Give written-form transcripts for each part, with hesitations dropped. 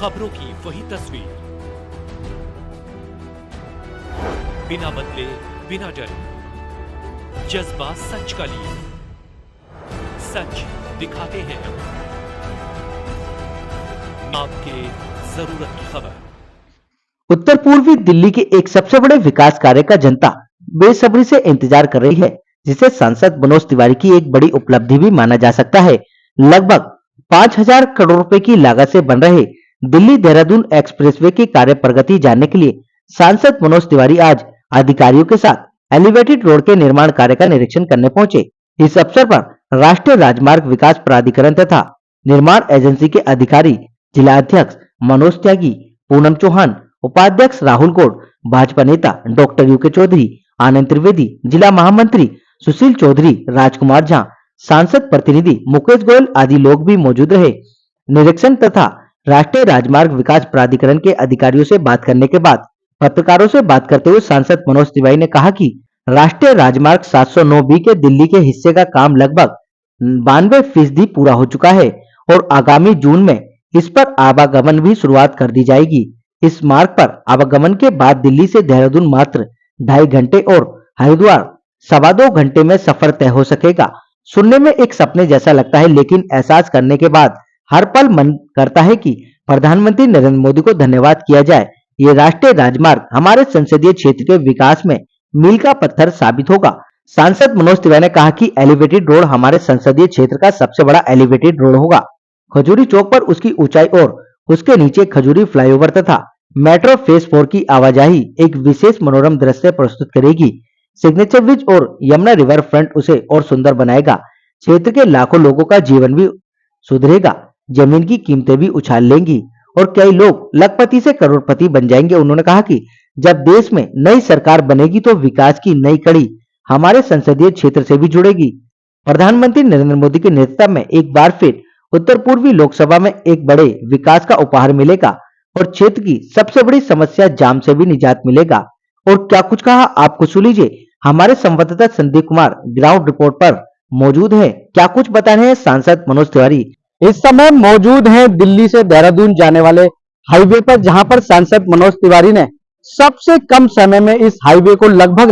खबरों की वही तस्वीर, बिना बदले बिना डरे, जज्बा सच का लिए, सच दिखाते हैं आपके जरूरत की खबर। उत्तर पूर्वी दिल्ली के एक सबसे बड़े विकास कार्य का जनता बेसब्री से इंतजार कर रही है, जिसे सांसद मनोज तिवारी की एक बड़ी उपलब्धि भी माना जा सकता है। लगभग 5,000 करोड़ रुपए की लागत से बन रहे दिल्ली देहरादून एक्सप्रेसवे की कार्य प्रगति जानने के लिए सांसद मनोज तिवारी आज अधिकारियों के साथ एलिवेटेड रोड के निर्माण कार्य का निरीक्षण करने पहुंचे। इस अवसर पर राष्ट्रीय राजमार्ग विकास प्राधिकरण तथा निर्माण एजेंसी के अधिकारी, जिला अध्यक्ष मनोज त्यागी, पूनम चौहान, उपाध्यक्ष राहुल गौड़, भाजपा नेता डॉक्टर यूके चौधरी, आनंद त्रिवेदी, जिला महामंत्री सुशील चौधरी, राजकुमार झा, सांसद प्रतिनिधि मुकेश गोयल आदि लोग भी मौजूद रहे। निरीक्षण तथा राष्ट्रीय राजमार्ग विकास प्राधिकरण के अधिकारियों से बात करने के बाद पत्रकारों से बात करते हुए सांसद मनोज तिवारी ने कहा कि राष्ट्रीय राजमार्ग 709 बी के दिल्ली के हिस्से का काम लगभग 92% पूरा हो चुका है और आगामी जून में इस पर आवागमन भी शुरुआत कर दी जाएगी। इस मार्ग पर आवागमन के बाद दिल्ली से देहरादून मात्र 2.5 घंटे और हरिद्वार 2.25 घंटे में सफर तय हो सकेगा। सुनने में एक सपने जैसा लगता है, लेकिन एहसास करने के बाद हर पल मन करता है कि प्रधानमंत्री नरेंद्र मोदी को धन्यवाद किया जाए। ये राष्ट्रीय राजमार्ग हमारे संसदीय क्षेत्र के विकास में मील का पत्थर साबित होगा। सांसद मनोज तिवारी ने कहा कि एलिवेटेड रोड हमारे संसदीय क्षेत्र का सबसे बड़ा एलिवेटेड रोड होगा। खजूरी चौक पर उसकी ऊंचाई और उसके नीचे खजूरी फ्लाईओवर तथा मेट्रो फेज 4 की आवाजाही एक विशेष मनोरम दृश्य प्रस्तुत करेगी। सिग्नेचर ब्रिज और यमुना रिवर फ्रंट उसे और सुंदर बनाएगा। क्षेत्र के लाखों लोगों का जीवन भी सुधरेगा, जमीन की कीमतें भी उछाल लेंगी और कई लोग लखपति से करोड़पति बन जाएंगे। उन्होंने कहा कि जब देश में नई सरकार बनेगी तो विकास की नई कड़ी हमारे संसदीय क्षेत्र से भी जुड़ेगी। प्रधानमंत्री नरेंद्र मोदी के नेतृत्व में एक बार फिर उत्तर पूर्वी लोकसभा में एक बड़े विकास का उपहार मिलेगा और क्षेत्र की सबसे बड़ी समस्या जाम से भी निजात मिलेगा। और क्या कुछ कहा, आपको सुन लीजिए। हमारे संवाददाता संदीप कुमार ग्राउंड रिपोर्ट पर मौजूद है। क्या कुछ बता रहे हैं सांसद मनोज तिवारी। इस समय मौजूद हैं दिल्ली से देहरादून जाने वाले हाईवे पर, जहां पर सांसद मनोज तिवारी ने सबसे कम समय में इस हाईवे को लगभग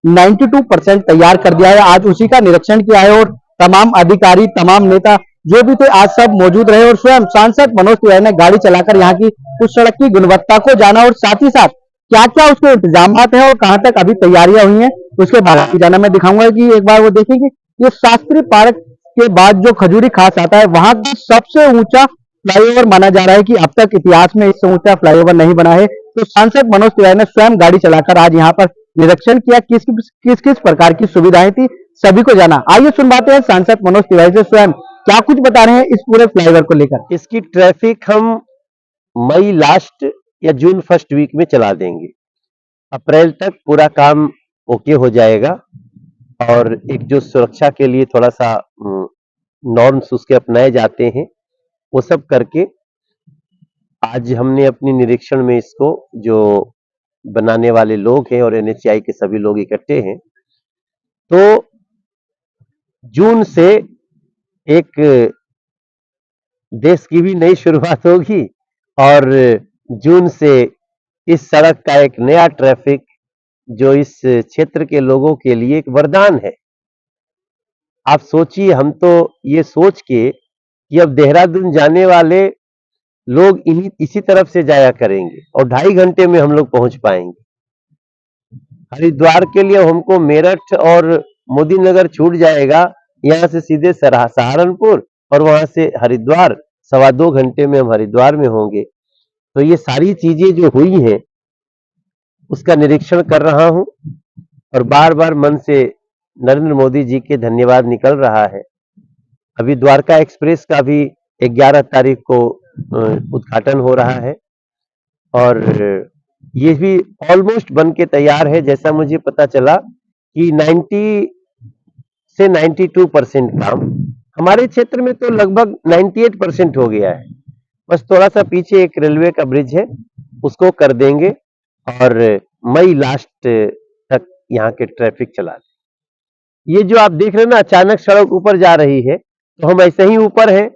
92% तैयार कर दिया है। आज उसी का निरीक्षण किया है और तमाम अधिकारी, तमाम नेता जो भी थे आज सब मौजूद रहे और स्वयं सांसद मनोज तिवारी ने गाड़ी चलाकर यहाँ की उस सड़क की गुणवत्ता को जाना और साथ ही साथ क्या क्या उसके इंतजाम हैं और कहां तक अभी तैयारियां हुई हैं उसके बारे में जाना। मैं दिखाऊंगा कि एक बार वो देखेंगे ये शास्त्री पार्क के बाद जो खजूरी खास आता है, वहां का सबसे ऊंचा फ्लाईओवर माना जा रहा है कि अब तक इतिहास में इससे ऊंचा फ्लाईओवर नहीं बना है। तो सांसद मनोज तिवारी ने स्वयं गाड़ी चलाकर आज यहाँ पर निरीक्षण किया, किस किस प्रकार की सुविधाएं थी सभी को जाना। आइए सुनवाते हैं सांसद मनोज तिवारी से स्वयं क्या कुछ बता रहे हैं इस पूरे फ्लाईओवर को लेकर। इसकी ट्रैफिक हम मई लास्ट या जून फर्स्ट वीक में चला देंगे। अप्रैल तक पूरा काम ओके हो जाएगा और एक जो सुरक्षा के लिए थोड़ा सा नॉर्म्स उसके अपनाए जाते हैं वो सब करके आज हमने अपनी निरीक्षण में इसको जो बनाने वाले लोग हैं और एनएचएआई के सभी लोग इकट्ठे हैं, तो जून से एक देश की भी नई शुरुआत होगी और जून से इस सड़क का एक नया ट्रैफिक जो इस क्षेत्र के लोगों के लिए एक वरदान है। आप सोचिए, हम तो ये सोच के कि अब देहरादून जाने वाले लोग इसी तरफ से जाया करेंगे और 2.5 घंटे में हम लोग पहुंच पाएंगे। हरिद्वार के लिए हमको मेरठ और मोदी नगर छूट जाएगा, यहाँ से सीधे सहारनपुर और वहां से हरिद्वार 2.25 घंटे में हम हरिद्वार में होंगे। तो ये सारी चीजें जो हुई हैं उसका निरीक्षण कर रहा हूं और बार बार मन से नरेंद्र मोदी जी के धन्यवाद निकल रहा है। अभी द्वारका एक्सप्रेस का भी 11 तारीख को उद्घाटन हो रहा है और ये भी ऑलमोस्ट बन के तैयार है। जैसा मुझे पता चला कि 90 से 92% काम हमारे क्षेत्र में तो लगभग 98% हो गया है। बस थोड़ा सा पीछे एक रेलवे का ब्रिज है, उसको कर देंगे और मई लास्ट तक यहाँ के ट्रैफिक चला दें। ये जो आप देख रहे हैं ना, अचानक सड़क ऊपर जा रही है, तो हम ऐसे ही ऊपर हैं,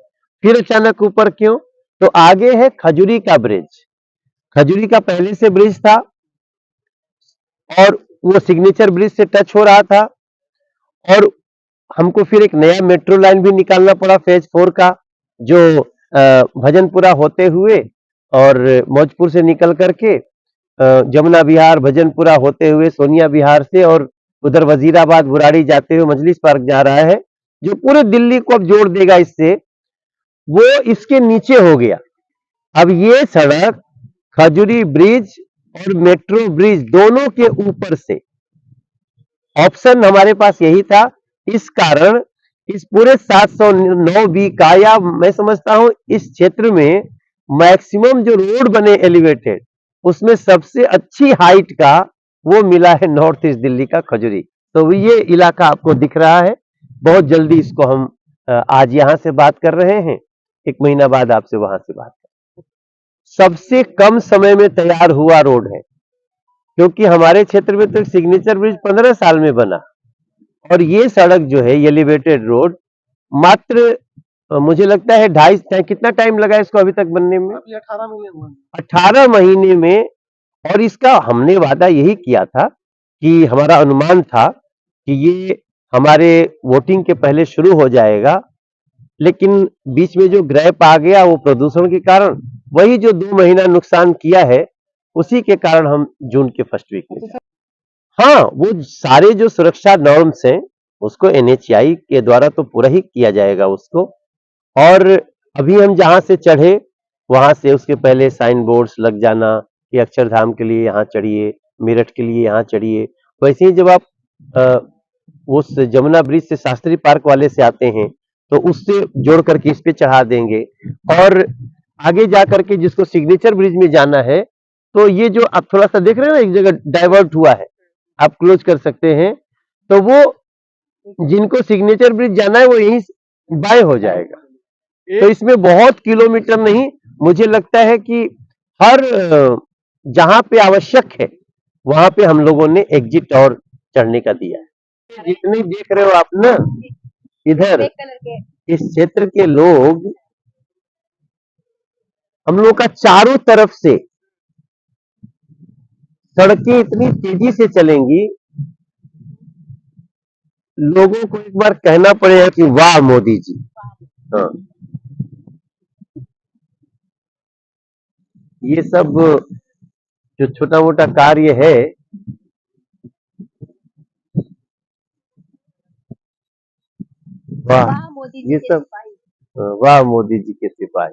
फिर अचानक ऊपर क्यों? तो आगे है खजूरी का ब्रिज। खजूरी का पहले से ब्रिज था और वो सिग्नेचर ब्रिज से टच हो रहा था, और हमको फिर एक नया मेट्रो लाइन भी निकालना पड़ा फेज 4 का, जो भजनपुरा होते हुए और मौजपुर से निकल करके जमुना विहार, भजनपुरा होते हुए सोनिया विहार से और उधर वजीराबाद बुराड़ी जाते हुए मजलिस पार्क जा रहा है, जो पूरे दिल्ली को अब जोड़ देगा। इससे वो इसके नीचे हो गया। अब ये सड़क खजूरी ब्रिज और मेट्रो ब्रिज दोनों के ऊपर से, ऑप्शन हमारे पास यही था। इस कारण इस पूरे 709 बी का, या मैं समझता हूं इस क्षेत्र में मैक्सिमम जो रोड बने एलिवेटेड, उसमें सबसे अच्छी हाइट का वो मिला है नॉर्थ ईस्ट दिल्ली का खजूरी। तो ये इलाका आपको दिख रहा है। बहुत जल्दी इसको हम आज यहां से बात कर रहे हैं, 1 महीना बाद आपसे वहां से बात कर। सबसे कम समय में तैयार हुआ रोड है, क्योंकि हमारे क्षेत्र में तो सिग्नेचर ब्रिज 15 साल में बना, और ये सड़क जो है एलिवेटेड रोड मात्र मुझे लगता है 2.5 कितना टाइम लगा इसको अभी तक बनने में? अभी 18 महीने हुए हैं। 18 महीने में। और इसका हमने वादा यही किया था कि हमारा अनुमान था कि ये हमारे वोटिंग के पहले शुरू हो जाएगा, लेकिन बीच में जो गैप आ गया वो प्रदूषण के कारण, वही जो 2 महीना नुकसान किया है, उसी के कारण हम जून के फर्स्ट वीक में। हाँ, वो सारे जो सुरक्षा नॉर्म्स हैं उसको एनएचएआई के द्वारा तो पूरा ही किया जाएगा उसको। और अभी हम जहां से चढ़े वहां से उसके पहले साइन बोर्ड्स लग जाना कि अक्षरधाम के लिए यहाँ चढ़िए, मेरठ के लिए यहाँ चढ़िए। वैसे ही जब आप उस जमुना ब्रिज से शास्त्री पार्क वाले से आते हैं तो उससे जोड़ करके इस पे चढ़ा देंगे, और आगे जा करके जिसको सिग्नेचर ब्रिज में जाना है, तो ये जो आप थोड़ा सा देख रहे हैं ना, एक जगह डाइवर्ट हुआ है, आप क्लोज कर सकते हैं, तो वो जिनको सिग्नेचर ब्रिज जाना है वो यहीं बाएं हो जाएगा। तो इसमें बहुत किलोमीटर नहीं, मुझे लगता है कि हर जहां पे आवश्यक है वहां पे हम लोगों ने एग्जिट और चढ़ने का दिया है। जितने देख रहे हो आप ना इधर, इस क्षेत्र के लोग, हम लोग का चारों तरफ से सड़कें इतनी तेजी से चलेंगी, लोगों को एक बार कहना पड़ेगा कि वाह मोदी जी। हाँ, ये सब जो छोटा मोटा कार्य है, वाह, ये सब वाह मोदी जी के सिपाही।